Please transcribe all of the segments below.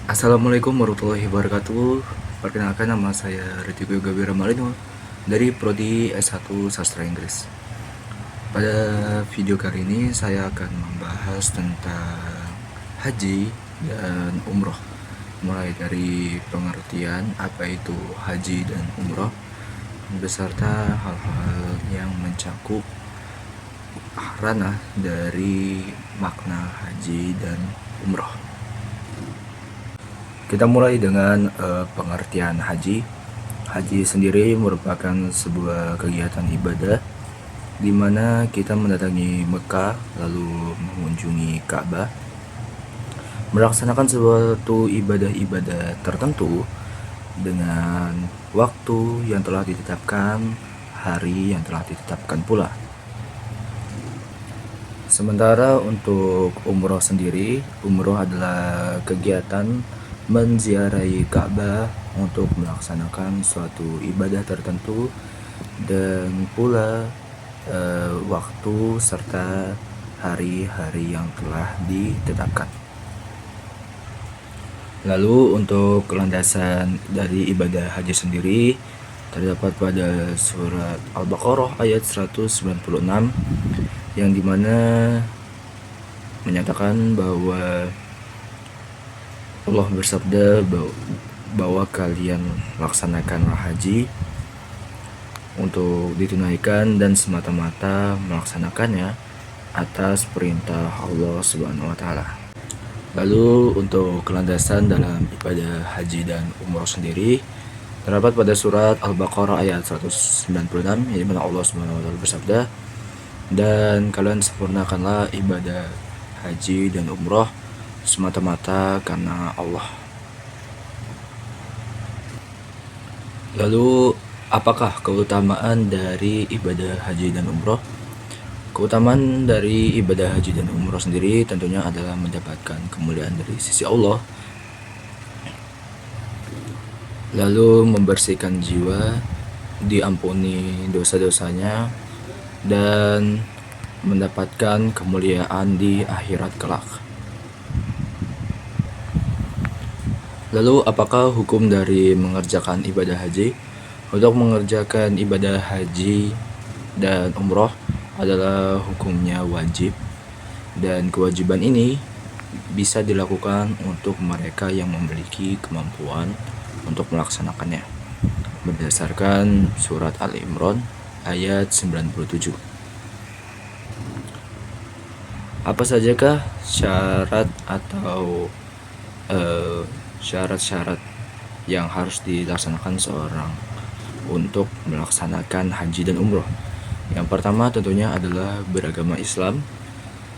Assalamualaikum warahmatullahi wabarakatuh. Perkenalkan, nama saya Ritiko Gabira Malino dari Prodi S1 Sastra Inggris. Pada video kali ini saya akan membahas tentang haji dan umroh, mulai dari pengertian apa itu haji dan umroh, beserta hal-hal yang mencakup ranah dari makna haji dan umroh. Kita mulai dengan pengertian haji. Haji sendiri merupakan sebuah kegiatan ibadah di mana kita mendatangi Mekah lalu mengunjungi Ka'bah, melaksanakan suatu ibadah-ibadah tertentu dengan waktu yang telah ditetapkan, hari yang telah ditetapkan pula. Sementara untuk umroh sendiri, umroh adalah kegiatan menziarahi Ka'bah untuk melaksanakan suatu ibadah tertentu dan pula waktu serta hari-hari yang telah ditetapkan. Lalu untuk landasan dari ibadah haji sendiri terdapat pada surat Al-Baqarah ayat 196 yang dimana menyatakan bahwa Allah bersabda bahwa kalian laksanakanlah haji untuk ditunaikan dan semata-mata melaksanakannya atas perintah Allah Subhanahu wa taala. Lalu untuk kelandasan dalam ibadah haji dan umroh sendiri terdapat pada surat Al-Baqarah ayat 196 yang dimana Allah Subhanahu wa taala bersabda, dan kalian sempurnakanlah ibadah haji dan umroh semata-mata karena Allah. Lalu apakah keutamaan dari ibadah haji dan umroh? Keutamaan dari ibadah haji dan umroh sendiri tentunya adalah mendapatkan kemuliaan dari sisi Allah, lalu membersihkan jiwa, diampuni dosa-dosanya, dan mendapatkan kemuliaan di akhirat kelak. Lalu apakah hukum dari mengerjakan ibadah haji? Untuk mengerjakan ibadah haji dan umroh adalah hukumnya wajib, dan kewajiban ini bisa dilakukan untuk mereka yang memiliki kemampuan untuk melaksanakannya berdasarkan surat Al-Imran ayat 97. Apa sajakah syarat atau syarat-syarat yang harus dilaksanakan seorang untuk melaksanakan haji dan umroh? Yang pertama tentunya adalah beragama Islam.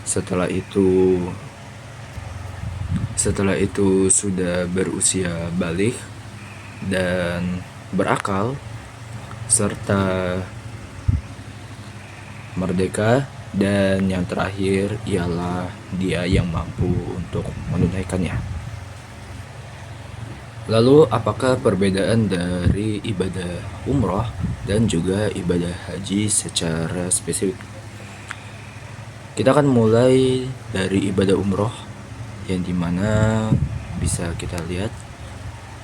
Setelah itu sudah berusia baligh dan berakal serta merdeka, dan yang terakhir ialah dia yang mampu untuk menunaikannya. Lalu apakah perbedaan dari ibadah umroh dan juga ibadah haji secara spesifik? Kita akan mulai dari ibadah umroh, yang dimana bisa kita lihat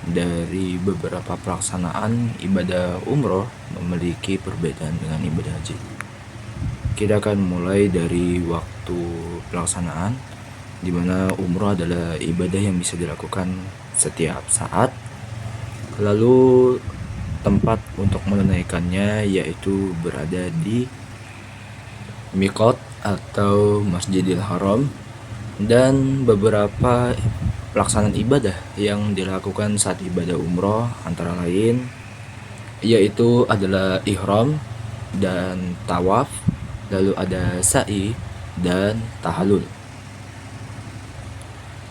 dari beberapa pelaksanaan ibadah umroh memiliki perbedaan dengan ibadah haji. Kita akan mulai dari waktu pelaksanaan, di mana umroh adalah ibadah yang bisa dilakukan setiap saat. Lalu tempat untuk menunaikannya yaitu berada di miqat atau Masjidil Haram, dan beberapa pelaksanaan ibadah yang dilakukan saat ibadah umroh antara lain yaitu adalah ihram dan tawaf, lalu ada sa'i dan tahallul.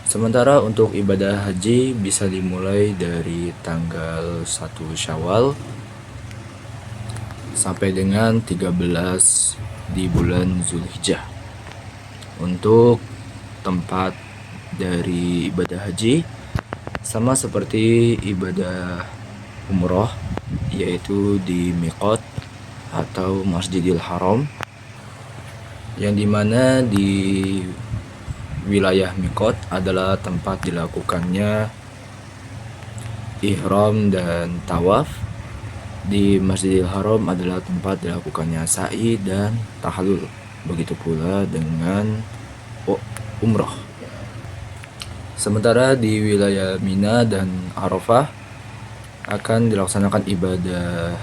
Sementara untuk ibadah haji bisa dimulai dari tanggal 1 Syawal sampai dengan 13 di bulan Zulhijjah. Untuk tempat dari ibadah haji sama seperti ibadah umroh, yaitu di miqat atau Masjidil Haram, yang dimana di wilayah miqat adalah tempat dilakukannya ihram dan tawaf. Di Masjidil Haram adalah tempat dilakukannya sa'i dan tahallul. Begitu pula dengan umroh. Sementara di wilayah Mina dan Arafah akan dilaksanakan ibadah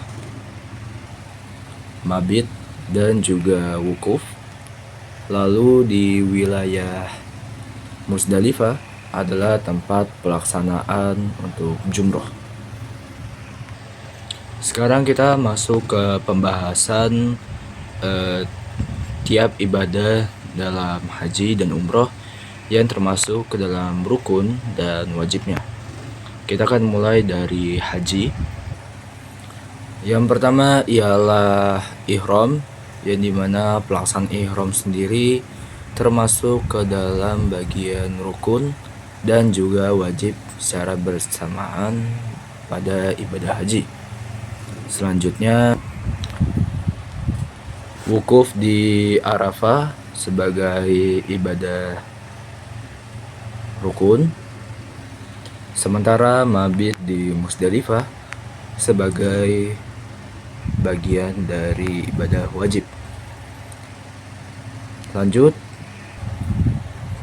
mabit dan juga wukuf. Lalu di wilayah Musdalifah adalah tempat pelaksanaan untuk jumroh. Sekarang kita masuk ke pembahasan tiap ibadah dalam haji dan umroh yang termasuk ke dalam rukun dan wajibnya. Kita akan mulai dari haji. Yang pertama ialah ihram, yang dimana pelaksanaan ihram sendiri termasuk ke dalam bagian rukun dan juga wajib secara bersamaan pada ibadah haji. Selanjutnya wukuf di Arafah sebagai ibadah rukun, sementara mabit di Musdalifah sebagai bagian dari ibadah wajib. Lanjut,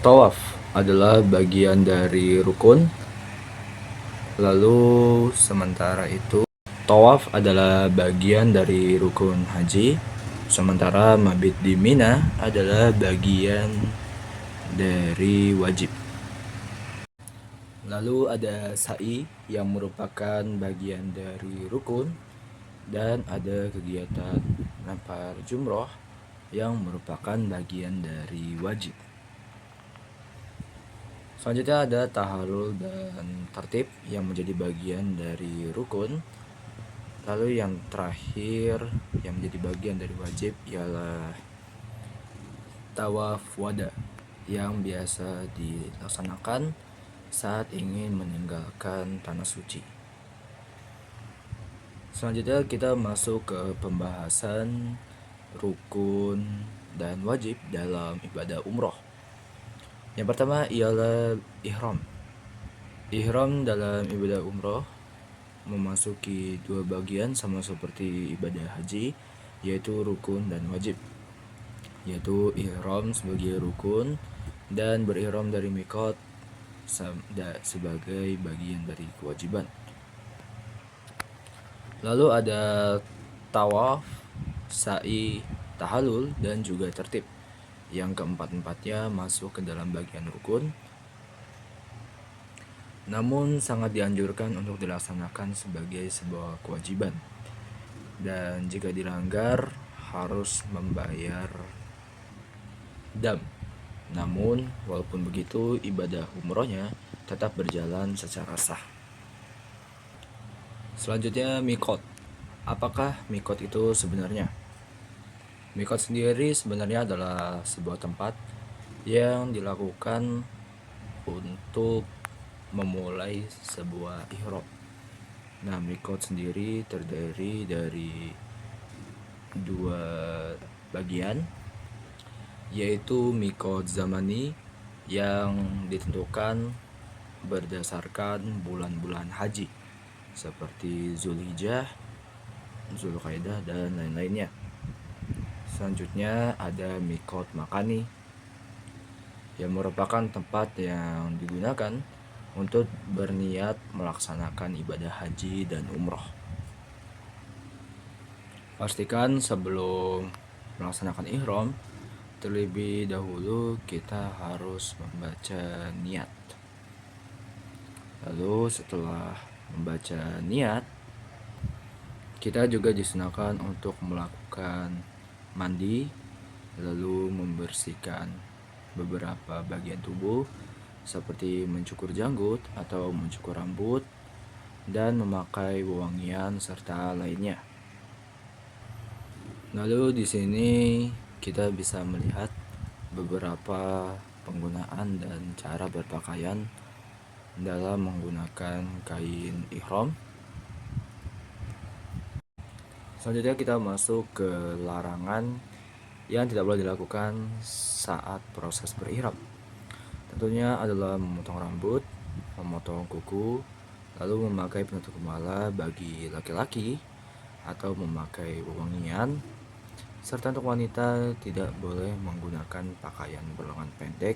tawaf adalah bagian dari rukun. Lalu sementara itu tawaf adalah bagian dari rukun haji, sementara mabit di Mina adalah bagian dari wajib. Lalu ada sa'i yang merupakan bagian dari rukun, dan ada kegiatan lempar jumroh yang merupakan bagian dari wajib. Selanjutnya ada tahallul dan tertib yang menjadi bagian dari rukun. Lalu yang terakhir yang menjadi bagian dari wajib ialah tawaf wada yang biasa dilaksanakan saat ingin meninggalkan tanah suci. Selanjutnya kita masuk ke pembahasan rukun dan wajib dalam ibadah umroh. Yang pertama ialah ihram. Ihram dalam ibadah umroh memasuki dua bagian sama seperti ibadah haji, yaitu rukun dan wajib. Yaitu ihram sebagai rukun dan berihram dari mikot sebagai bagian dari kewajiban. Lalu ada tawaf, sa'i, tahallul, dan juga tertib. Yang keempat-empatnya masuk ke dalam bagian rukun, namun sangat dianjurkan untuk dilaksanakan sebagai sebuah kewajiban. Dan jika dilanggar harus membayar dam. Namun walaupun begitu ibadah umrohnya tetap berjalan secara sah. Selanjutnya mikot. Apakah mikot itu sebenarnya? Mikot sendiri sebenarnya adalah sebuah tempat yang dilakukan untuk memulai sebuah ihram. Nah, mikot sendiri terdiri dari dua bagian, yaitu mikot zamani yang ditentukan berdasarkan bulan-bulan haji seperti Zulhijjah, Zulqaidah, dan lain-lainnya. Selanjutnya ada mikot makani yang merupakan tempat yang digunakan untuk berniat melaksanakan ibadah haji dan umroh. Pastikan sebelum melaksanakan ihram, terlebih dahulu kita harus membaca niat. Lalu setelah membaca niat, kita juga disunahkan untuk melakukan mandi, lalu membersihkan beberapa bagian tubuh seperti mencukur janggut atau mencukur rambut, dan memakai wewangian serta lainnya. Lalu di sini kita bisa melihat beberapa penggunaan dan cara berpakaian dalam menggunakan kain ihram. Selanjutnya kita masuk ke larangan yang tidak boleh dilakukan saat proses berihram. Tentunya adalah memotong rambut, memotong kuku, Lalu memakai penutup kepala bagi laki-laki atau memakai wewangian, serta untuk wanita tidak boleh menggunakan pakaian berlengan pendek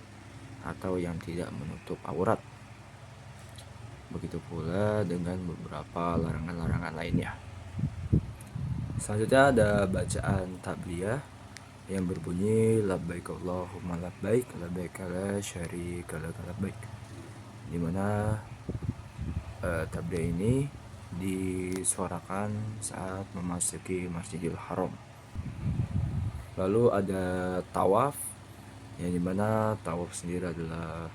atau yang tidak menutup aurat. Begitu pula dengan beberapa larangan-larangan lainnya. Selanjutnya ada bacaan tabliyah yang berbunyi labbaik Allahumma labbaik labbaik la syarika lak labbaik, di mana tabliyah ini disuarakan saat memasuki Masjidil Haram. Lalu ada tawaf, yang dimana tawaf sendiri adalah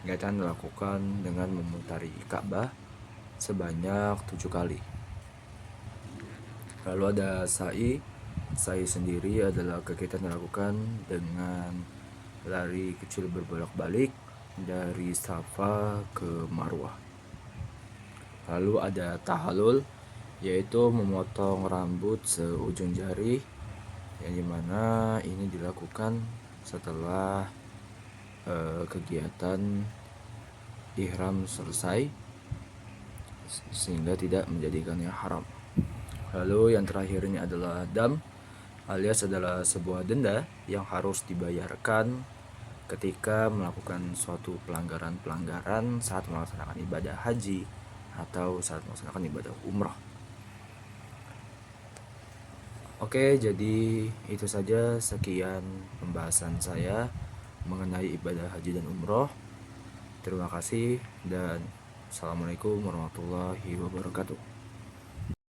kegiatan dilakukan dengan memutari Ka'bah sebanyak 7 kali. Lalu ada sa'i. Sa'i sendiri adalah kegiatan dilakukan dengan lari kecil berbolak-balik dari Safa ke Marwah. Lalu ada tahallul, yaitu memotong rambut seujung jari, yang dimana ini dilakukan setelah kegiatan ihram selesai, sehingga tidak menjadikannya haram. Lalu yang terakhir ini adalah dam, alias adalah sebuah denda yang harus dibayarkan ketika melakukan suatu pelanggaran-pelanggaran saat melaksanakan ibadah haji atau saat melaksanakan ibadah umrah. Oke, jadi itu saja sekian pembahasan saya mengenai ibadah haji dan umroh. Terima kasih dan Assalamualaikum warahmatullahi wabarakatuh.